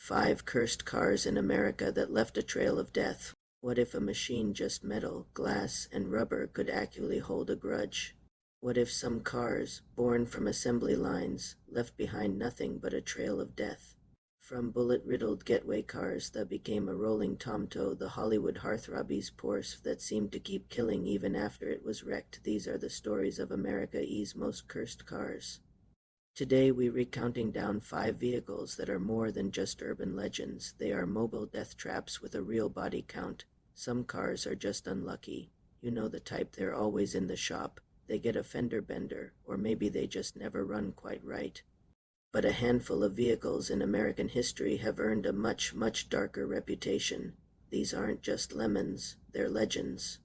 5 cursed cars in America that left a trail of death. What if a machine just metal, glass, and rubber could actually hold a grudge? What if some cars, born from assembly lines, left behind nothing but a trail of death? From bullet-riddled getaway cars that became a rolling tomtow, the Hollywood hearthrobby's Porsche that seemed to keep killing even after it was wrecked, these are the stories of America's most cursed cars. Today we're recounting down 5 vehicles that are more than just urban legends. They are mobile death traps with a real body count. Some cars are just unlucky. You know the type, they're always in the shop. They get a fender bender, or maybe they just never run quite right. But a handful of vehicles in American history have earned a much, much darker reputation. These aren't just lemons, they're legends.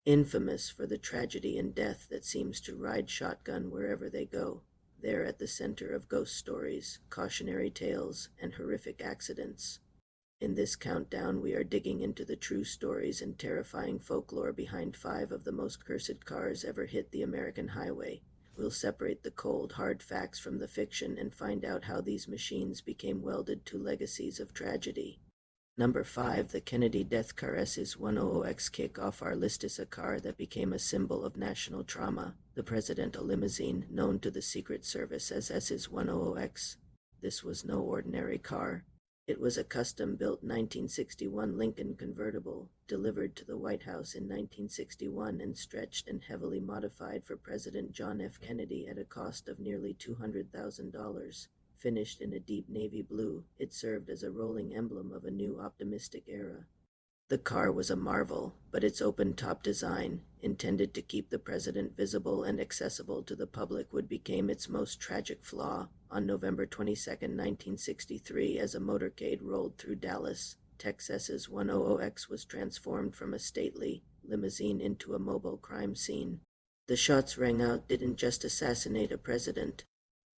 Infamous for the tragedy and death that seems to ride shotgun wherever they go. They're at the center of ghost stories, cautionary tales, and horrific accidents. In this countdown, we are digging into the true stories and terrifying folklore behind 5 of the most cursed cars ever hit the American highway. We'll separate the cold, hard facts from the fiction and find out how these machines became welded to legacies of tragedy. Number 5, the Kennedy Death Car SS-100X. Kick off our list is a car that became a symbol of national trauma, the presidential limousine, known to the Secret Service as SS-100X. This was no ordinary car. It was a custom-built 1961 Lincoln convertible, delivered to the White House in 1961 and stretched and heavily modified for President John F. Kennedy at a cost of nearly $200,000. Finished in a deep navy blue, it served as a rolling emblem of a new optimistic era. The car was a marvel, but its open-top design, intended to keep the president visible and accessible to the public, would become its most tragic flaw. On November 22, 1963, as a motorcade rolled through Dallas, Texas's 100X was transformed from a stately limousine into a mobile crime scene. The shots rang out didn't just assassinate a president.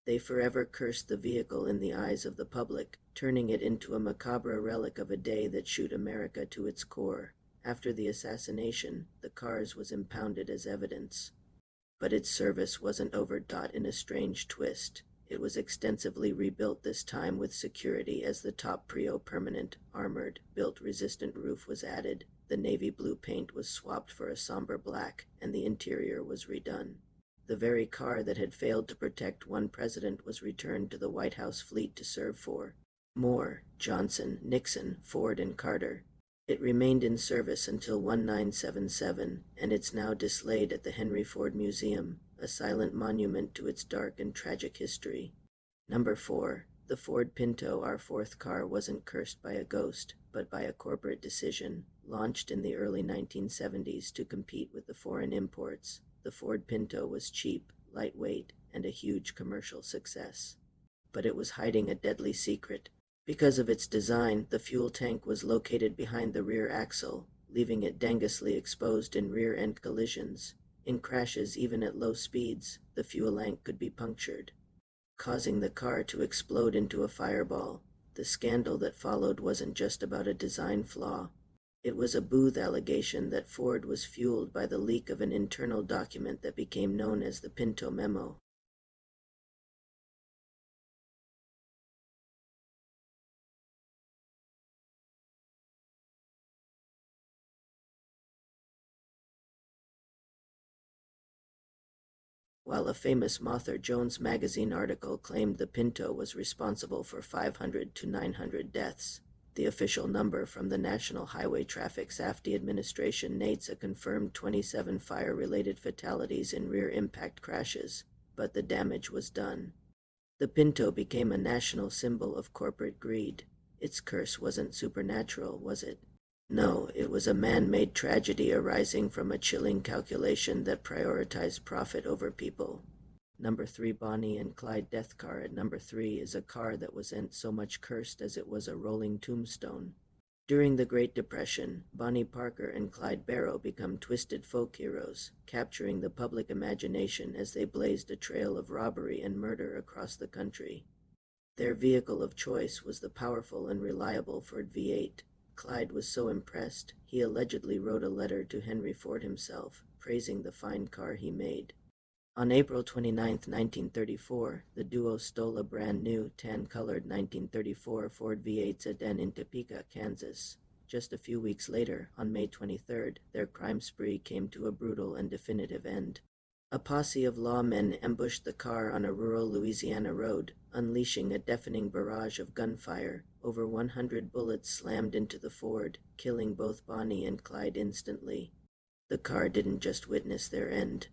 They forever cursed the vehicle in the eyes of the public, turning it into a macabre relic of a day that shook America to its core. After the assassination, the cars was impounded as evidence. But its service wasn't over. In a strange twist, it was extensively rebuilt, this time with security, as the top permanent, armored, built-resistant roof was added. The navy blue paint was swapped for a somber black, and the interior was redone. The very car that had failed to protect one president was returned to the White House fleet to serve for Moore, Johnson, Nixon, Ford, and Carter. It remained in service until 1977, and it's now displayed at the Henry Ford Museum, a silent monument to its dark and tragic history. Number 4. The Ford Pinto. Our 4th car wasn't cursed by a ghost, but by a corporate decision. Launched in the early 1970s to compete with the foreign imports, the Ford Pinto was cheap, lightweight, and a huge commercial success. But it was hiding a deadly secret. Because of its design, the fuel tank was located behind the rear axle, leaving it dangerously exposed in rear-end collisions. In crashes, even at low speeds, the fuel tank could be punctured, causing the car to explode into a fireball. The scandal that followed wasn't just about a design flaw. It was a Booth allegation that Ford was fueled by the leak of an internal document that became known as the Pinto Memo. While a famous Martha Jones magazine article claimed the Pinto was responsible for 500 to 900 deaths, the official number from the National Highway Traffic Safety Administration notes a confirmed 27 fire-related fatalities in rear impact crashes, but the damage was done. The Pinto became a national symbol of corporate greed. Its curse wasn't supernatural, was it? No, it was a man-made tragedy arising from a chilling calculation that prioritized profit over people. Number 3, Bonnie and Clyde Death Car. At number 3 is a car that wasn't so much cursed as it was a rolling tombstone. During the Great Depression, Bonnie Parker and Clyde Barrow become twisted folk heroes, capturing the public imagination as they blazed a trail of robbery and murder across the country. Their vehicle of choice was the powerful and reliable Ford V8. Clyde was so impressed, he allegedly wrote a letter to Henry Ford himself, praising the fine car he made. On April 29, 1934, the duo stole a brand new, tan-colored 1934 Ford V8 sedan in Topeka, Kansas. Just a few weeks later, on May 23rd, their crime spree came to a brutal and definitive end. A posse of lawmen ambushed the car on a rural Louisiana road, unleashing a deafening barrage of gunfire. Over 100 bullets slammed into the Ford, killing both Bonnie and Clyde instantly. The car didn't just witness their end.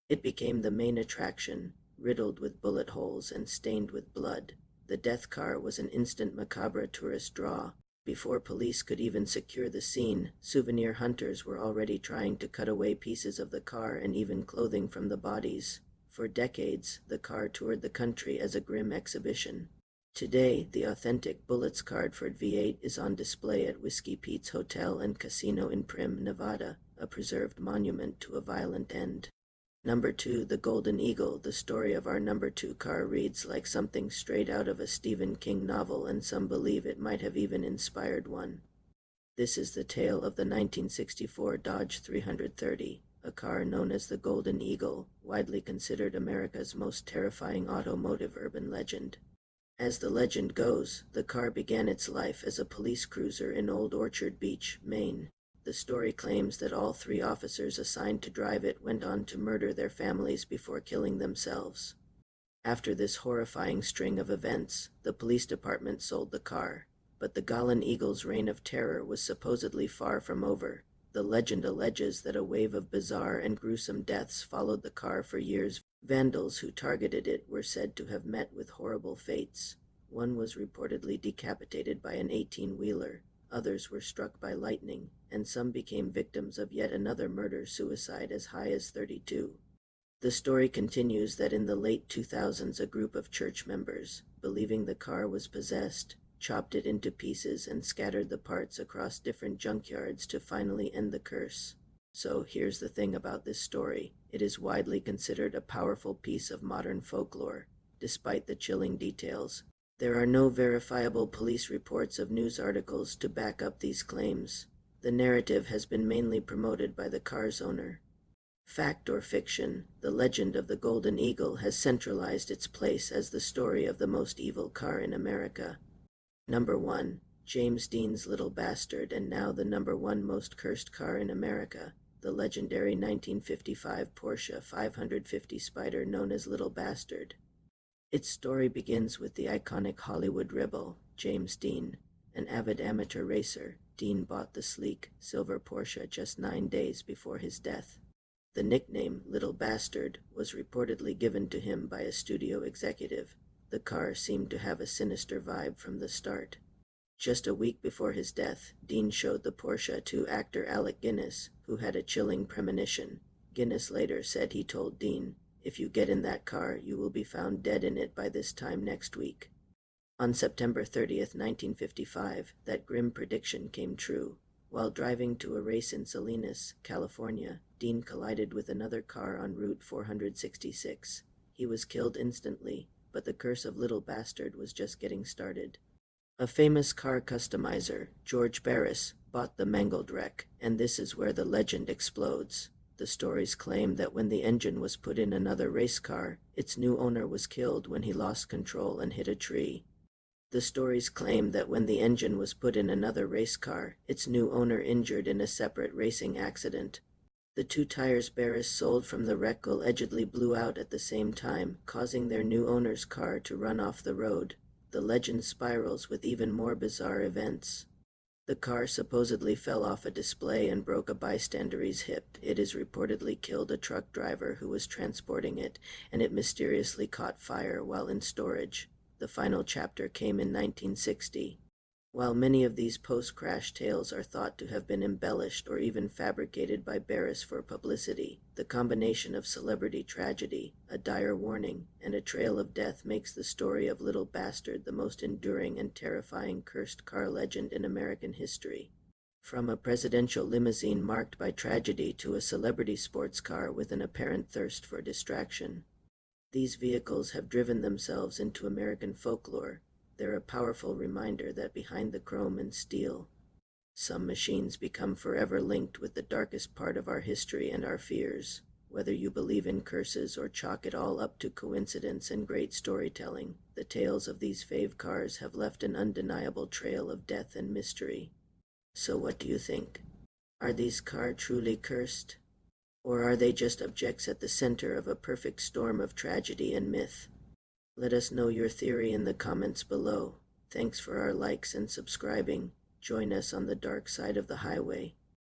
It became the main attraction, riddled with bullet holes and stained with blood. The death car was an instant macabre tourist draw. Before police could even secure the scene, souvenir hunters were already trying to cut away pieces of the car and even clothing from the bodies. For decades, the car toured the country as a grim exhibition. Today, the authentic bullet-scarred Ford V8 is on display at Whiskey Pete's Hotel and Casino in Primm, Nevada, a preserved monument to a violent end. Number 2, the Golden Eagle. The story of our number 2 car reads like something straight out of a Stephen King novel, and some believe it might have even inspired one. This is the tale of the 1964 Dodge 330, a car known as the Golden Eagle, widely considered America's most terrifying automotive urban legend. As the legend goes, the car began its life as a police cruiser in Old Orchard Beach, Maine. The story claims that all 3 officers assigned to drive it went on to murder their families before killing themselves. After this horrifying string of events, the police department sold the car, but the Golden Eagle's reign of terror was supposedly far from over. The legend alleges that a wave of bizarre and gruesome deaths followed the car for years. Vandals who targeted it were said to have met with horrible fates. One was reportedly decapitated by an 18-wheeler. Others were struck by lightning, and some became victims of yet another murder-suicide as high as 32. The story continues that in the late 2000s a group of church members, believing the car was possessed, chopped it into pieces and scattered the parts across different junkyards to finally end the curse. So here's the thing about this story. It is widely considered a powerful piece of modern folklore, despite the chilling details. There are no verifiable police reports of news articles to back up these claims. The narrative has been mainly promoted by the car's owner. Fact or fiction, the legend of the Golden Eagle has centralized its place as the story of the most evil car in America. Number 1. James Dean's Little Bastard, and now the number 1 most cursed car in America, the legendary 1955 Porsche 550 Spider known as Little Bastard. Its story begins with the iconic Hollywood rebel, James Dean. An avid amateur racer, Dean bought the sleek, silver Porsche just 9 days before his death. The nickname, Little Bastard, was reportedly given to him by a studio executive. The car seemed to have a sinister vibe from the start. Just a week before his death, Dean showed the Porsche to actor Alec Guinness, who had a chilling premonition. Guinness later said he told Dean, "If you get in that car, you will be found dead in it by this time next week." On September 30th, 1955, that grim prediction came true. While driving to a race in Salinas, California, Dean collided with another car on Route 466. He was killed instantly, but the curse of Little Bastard was just getting started. A famous car customizer, George Barris, bought the mangled wreck, and this is where the legend explodes. The stories claim that when the engine was put in another race car, its new owner was killed when he lost control and hit a tree. The stories claim that when the engine was put in another race car, its new owner injured in a separate racing accident. The 2 tires Barris sold from the wreck allegedly blew out at the same time, causing their new owner's car to run off the road. The legend spirals with even more bizarre events. The car supposedly fell off a display and broke a bystander's hip. It has reportedly killed a truck driver who was transporting it, and it mysteriously caught fire while in storage. The final chapter came in 1960. While many of these post-crash tales are thought to have been embellished or even fabricated by Barris for publicity, the combination of celebrity tragedy, a dire warning, and a trail of death makes the story of Little Bastard the most enduring and terrifying cursed car legend in American history. From a presidential limousine marked by tragedy to a celebrity sports car with an apparent thirst for distraction, these vehicles have driven themselves into American folklore. They're a powerful reminder that behind the chrome and steel, some machines become forever linked with the darkest part of our history and our fears. Whether you believe in curses or chalk it all up to coincidence and great storytelling, the tales of these fave cars have left an undeniable trail of death and mystery. So what do you think? Are these cars truly cursed? Or are they just objects at the center of a perfect storm of tragedy and myth? Let us know your theory in the comments below. Thanks for our likes and subscribing. Join us on the dark side of the highway.